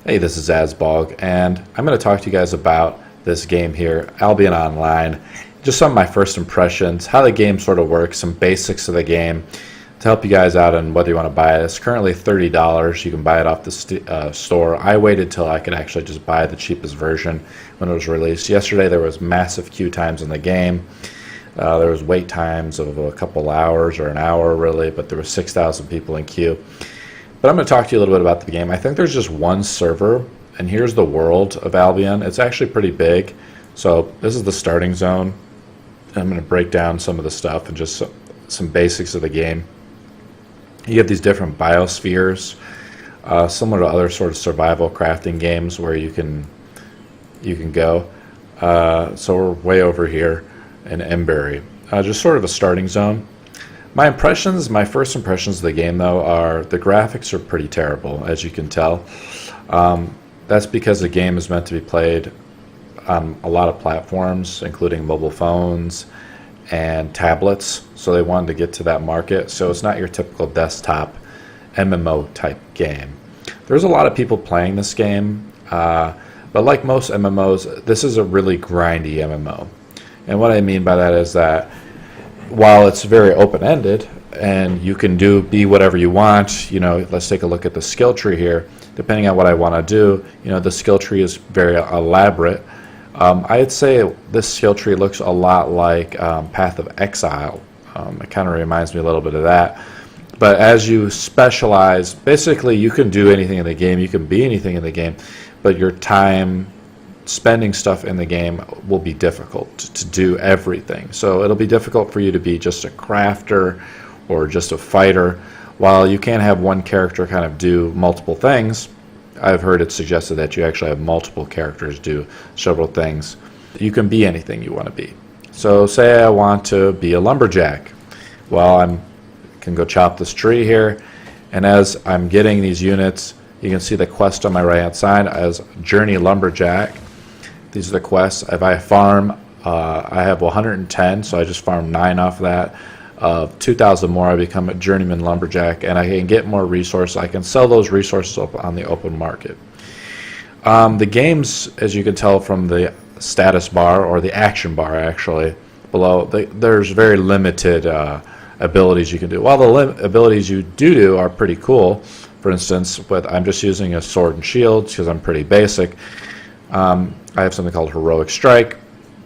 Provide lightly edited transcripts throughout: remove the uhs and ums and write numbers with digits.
Hey, this is Azbog, and I'm going to talk to you guys about this game here, Albion Online. Just some of my first impressions, how the game sort of works, some basics of the game to help you guys out on whether you want to buy it. It's currently $30. You can buy it off the store. I waited till I could actually just buy the cheapest version when it was released. Yesterday there was massive queue times in the game. There was wait times of a couple hours or an hour really, but there were 6,000 people in queue. But I'm going to talk to you a little bit about the game. I think there's just one server, and here's the world of Albion. It's actually pretty big. So this is the starting zone. I'm going to break down some of the stuff and just some basics of the game. You get these different biospheres, similar to other sort of survival crafting games where you can go. So we're way over here in Embery. Just sort of a starting zone. My first impressions of the game, though, are the graphics are pretty terrible, as you can tell. That's because the game is meant to be played on a lot of platforms, including mobile phones and tablets, so they wanted to get to that market. So it's not your typical desktop MMO type game. There's a lot of people playing this game, but like most MMOs, this is a really grindy MMO. And what I mean by that is that while it's very open-ended and you can be whatever you want, let's take a look at the skill tree here. Depending on what I want to do, the skill tree is very elaborate. I'd say this skill tree looks a lot like Path of Exile. It kind of reminds me a little bit of that. But as you specialize, basically you can do anything in the game, you can be anything in the game, but your time spending stuff in the game will be difficult to do everything. So it'll be difficult for you to be just a crafter or just a fighter. While you can have one character kind of do multiple things, I've heard it suggested that you actually have multiple characters do several things. You can be anything you want to be. So say I want to be a lumberjack. Well, I can go chop this tree here, and as I'm getting these units, you can see the quest on my right hand side as Journey Lumberjack. These are the quests. If I farm, I have 110, so I just farm 9 off that. 2,000 more, I become a Journeyman Lumberjack, and I can get more resources. I can sell those resources up on the open market. The games, as you can tell from the status bar, or the action bar actually, below, there's very limited abilities you can do. While the abilities you do are pretty cool, for instance, but I'm just using a sword and shield because I'm pretty basic. I have something called Heroic Strike,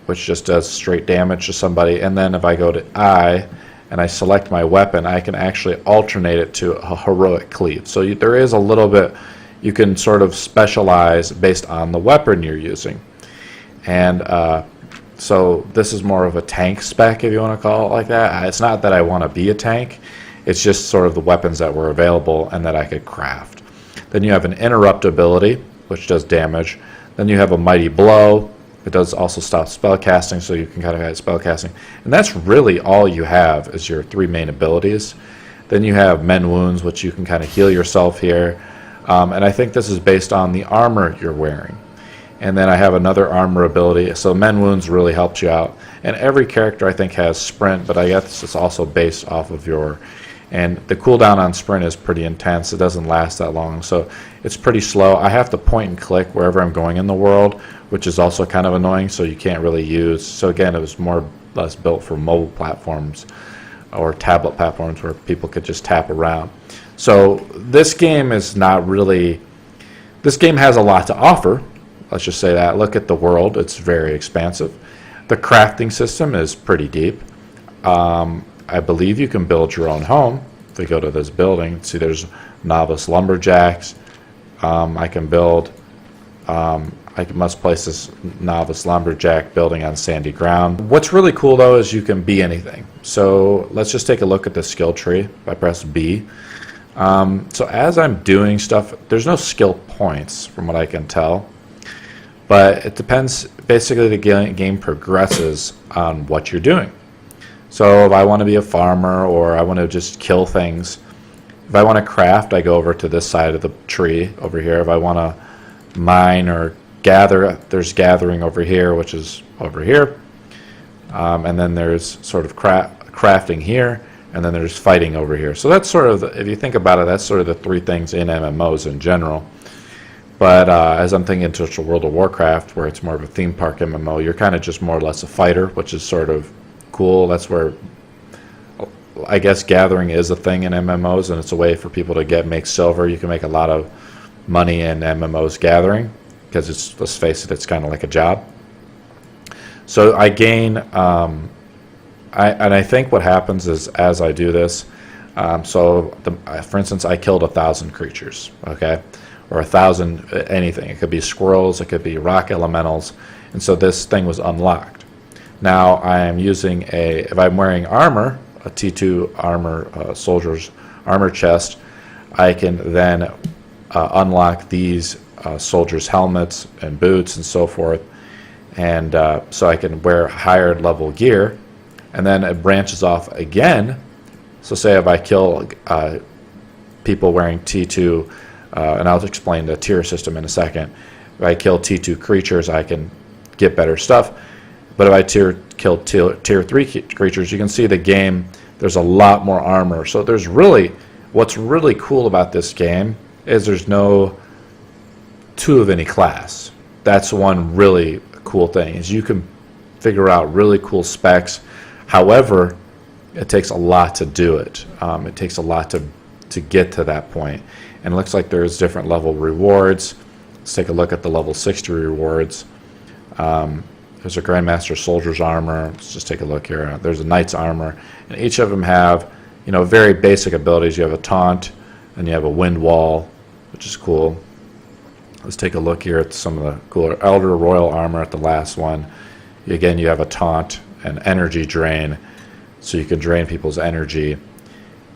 which just does straight damage to somebody, and then if I go to I and I select my weapon, I can actually alternate it to a Heroic Cleave. So there is a little bit, you can sort of specialize based on the weapon you're using. And so this is more of a tank spec, if you want to call it like that. It's not that I want to be a tank, it's just sort of the weapons that were available and that I could craft. Then you have an Interrupt ability, which does damage. Then you have a Mighty Blow. It does also stop spell casting, so you can kind of have spell casting. And that's really all you have is your 3 main abilities. Then you have Mend Wounds, which you can kind of heal yourself here. And I think this is based on the armor you're wearing. And then I have another armor ability. So Mend Wounds really helps you out. And every character I think has Sprint, but I guess it's also based off of your... And the cooldown on Sprint is pretty intense. It doesn't last that long, so it's pretty slow. I have to point and click wherever I'm going in the world, which is also kind of annoying, so you can't really use. So again, it was more or less built for mobile platforms or tablet platforms where people could just tap around. So this game is not really... This game has a lot to offer. Let's just say that. Look at the world. It's very expansive. The crafting system is pretty deep. I believe you can build your own home. If we go to this building, see there's Novice Lumberjacks. I can build, I must place this Novice Lumberjack building on sandy ground. What's really cool though is you can be anything. So let's just take a look at the skill tree. If I press B. So as I'm doing stuff, there's no skill points from what I can tell. But it depends, basically the game progresses on what you're doing. So if I want to be a farmer or I want to just kill things, if I want to craft, I go over to this side of the tree over here. If I want to mine or gather, there's gathering over here, which is over here. And then there's sort of crafting here, and then there's fighting over here. So that's sort of, if you think about it, that's sort of the 3 things in MMOs in general. But as I'm thinking into World of Warcraft, where it's more of a theme park MMO, you're kind of just more or less a fighter, which is sort of cool. That's where I guess gathering is a thing in MMOs, and it's a way for people to make silver. You can make a lot of money in MMOs gathering, because it's, let's face it, it's kind of like a job. So I gain, and I think what happens is as I do this, for instance, I killed 1,000 creatures, okay, or 1,000 anything. It could be squirrels, it could be rock elementals, and so this thing was unlocked. Now I am using if I'm wearing armor, a T2 armor, soldier's armor chest, I can then unlock these soldiers' helmets and boots and so forth, and so I can wear higher level gear, and then it branches off again. So say if I kill people wearing T2, and I'll explain the tier system in a second. If I kill T2 creatures, I can get better stuff. But if I kill tier 3 creatures, you can see the game, there's a lot more armor. So there's what's really cool about this game is there's no 2 of any class. That's one really cool thing, is you can figure out really cool specs. However, it takes a lot to do it. It takes a lot to get to that point. And it looks like there's different level rewards. Let's take a look at the level 60 rewards. There's a Grandmaster Soldier's armor. Let's just take a look here. There's a Knight's armor. And each of them have, very basic abilities. You have a taunt, and you have a wind wall, which is cool. Let's take a look here at some of the cooler Elder Royal armor at the last one. Again, you have a taunt and energy drain, so you can drain people's energy.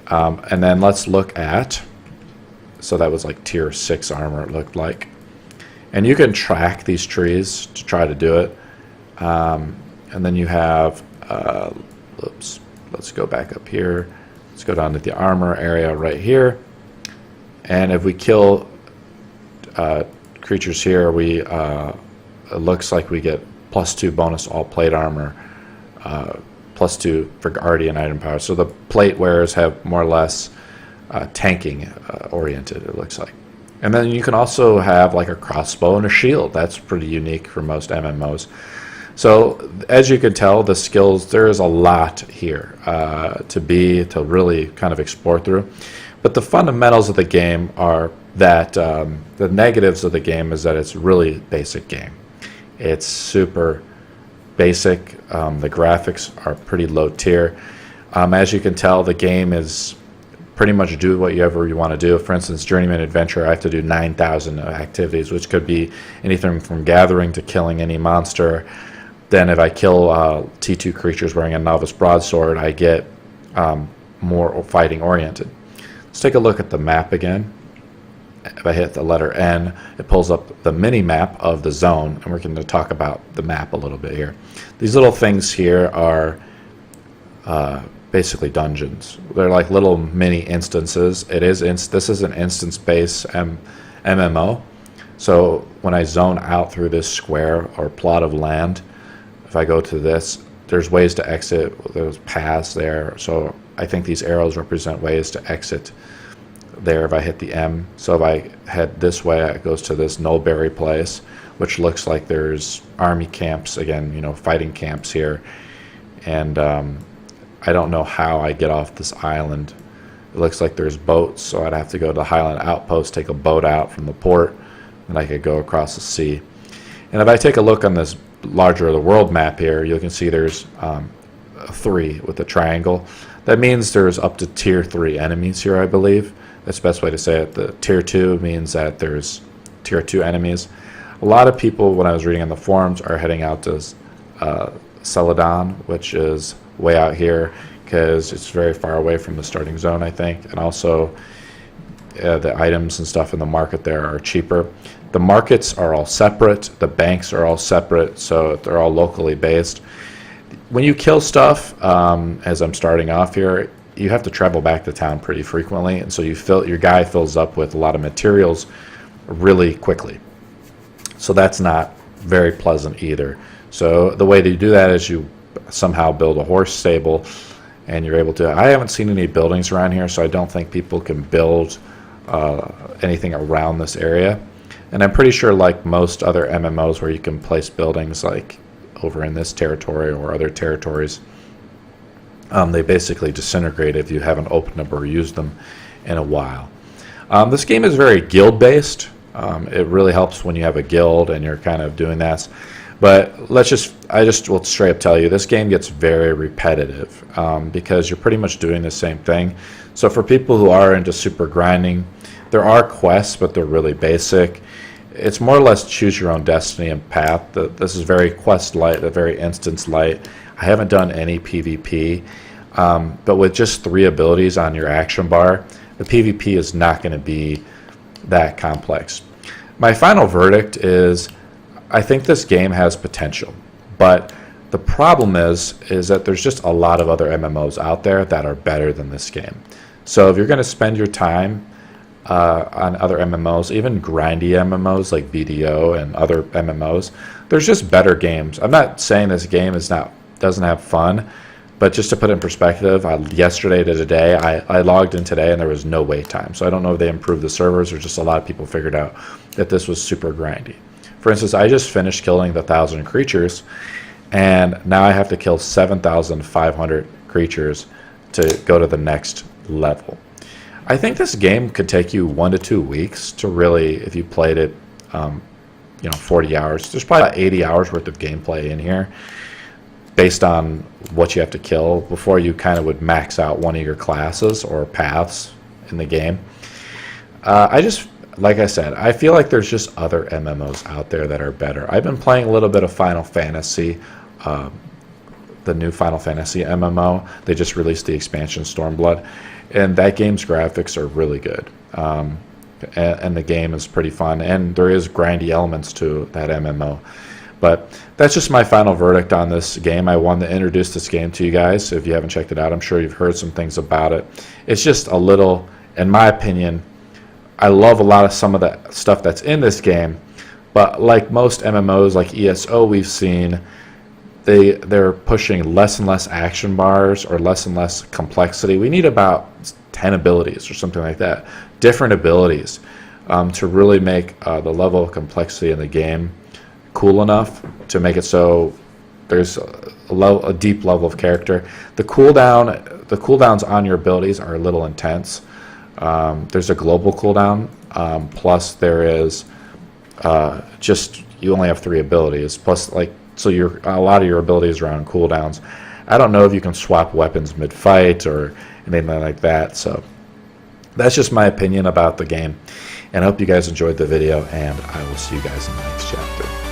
And then let's look at, so that was like tier 6 armor, it looked like. And you can track these trees to try to do it. And then you have, let's go back up here. Let's go down to the armor area right here. And if we kill creatures here, it looks like we get +2 bonus all plate armor, +2 for guardian item power. So the plate wearers have more or less tanking oriented, it looks like. And then you can also have like a crossbow and a shield. That's pretty unique for most MMOs. So as you can tell, the skills, there is a lot here to really kind of explore through. But the fundamentals of the game are that the negatives of the game is that it's really basic game. It's super basic. The graphics are pretty low tier. As you can tell, the game is pretty much do whatever you want to do. For instance, Journeyman Adventure, I have to do 9,000 activities, which could be anything from gathering to killing any monster. Then if I kill T2 creatures wearing a Novice Broadsword, I get more fighting oriented. Let's take a look at the map again. If I hit the letter N, it pulls up the mini map of the zone, and we're going to talk about the map a little bit here. These little things here are basically dungeons. They're like little mini instances. This is an instance-based MMO. So when I zone out through this square or plot of land, if I go to this, there's ways to exit. There's paths there. So I think these arrows represent ways to exit there if I hit the M. So if I head this way, it goes to this Nullberry place, which looks like there's army camps, again, fighting camps here. And I don't know how I get off this island. It looks like there's boats, so I'd have to go to the Highland Outpost, take a boat out from the port, and I could go across the sea. And if I take a look on this larger the world map here, you can see there's a 3 with a triangle. That means there's up to tier 3 enemies here, I believe. That's the best way to say it. The tier 2 means that there's tier 2 enemies. A lot of people, when I was reading on the forums, are heading out to Celadon, which is way out here, because it's very far away from the starting zone, I think. And also, the items and stuff in the market there are cheaper. The markets are all separate. The banks are all separate, so they're all locally based. When you kill stuff, as I'm starting off here, you have to travel back to town pretty frequently, and so your guy fills up with a lot of materials really quickly. So that's not very pleasant either. So the way to do that is you somehow build a horse stable, and you're able to. I haven't seen any buildings around here, so I don't think people can build anything around this area. And I'm pretty sure, like most other MMOs where you can place buildings like over in this territory or other territories, they basically disintegrate if you haven't opened them or used them in a while. This game is very guild-based. It really helps when you have a guild and you're kind of doing that. But I just will straight up tell you, this game gets very repetitive because you're pretty much doing the same thing. So for people who are into super grinding, there are quests, but they're really basic. It's more or less choose your own destiny and path. This is very quest light, very instance light. I haven't done any PvP, but with just 3 abilities on your action bar, the PvP is not going to be that complex. My final verdict is, I think this game has potential, but the problem is that there's just a lot of other MMOs out there that are better than this game. So if you're going to spend your time on other MMOs, even grindy MMOs like VDO and other MMOs, there's just better games. I'm not saying this game doesn't have fun, but just to put it in perspective, yesterday to today, I logged in today and there was no wait time. So I don't know if they improved the servers or just a lot of people figured out that this was super grindy. For instance, I just finished killing the 1,000 creatures, and now I have to kill 7,500 creatures to go to the next level. I think this game could take you 1 to 2 weeks to really, if you played it, 40 hours. There's probably about 80 hours worth of gameplay in here based on what you have to kill before you kind of would max out one of your classes or paths in the game. Like I said, I feel like there's just other MMOs out there that are better. I've been playing a little bit of Final Fantasy, the new Final Fantasy MMO. They just released the expansion Stormblood, and that game's graphics are really good. And the game is pretty fun, and there is grindy elements to that MMO. But that's just my final verdict on this game. I wanted to introduce this game to you guys. If you haven't checked it out, I'm sure you've heard some things about it. It's just a little, in my opinion, I love a lot of some of the stuff that's in this game, but like most MMOs, like ESO we've seen, they're pushing less and less action bars or less and less complexity. We need about 10 abilities or something like that, different abilities, to really make the level of complexity in the game cool enough to make it so there's a deep level of character. The cooldowns on your abilities are a little intense. There's a global cooldown, plus there is just you only have 3 abilities. Plus, so a lot of your abilities are on cooldowns. I don't know if you can swap weapons mid-fight or anything like that. So that's just my opinion about the game. And I hope you guys enjoyed the video, and I will see you guys in the next chapter.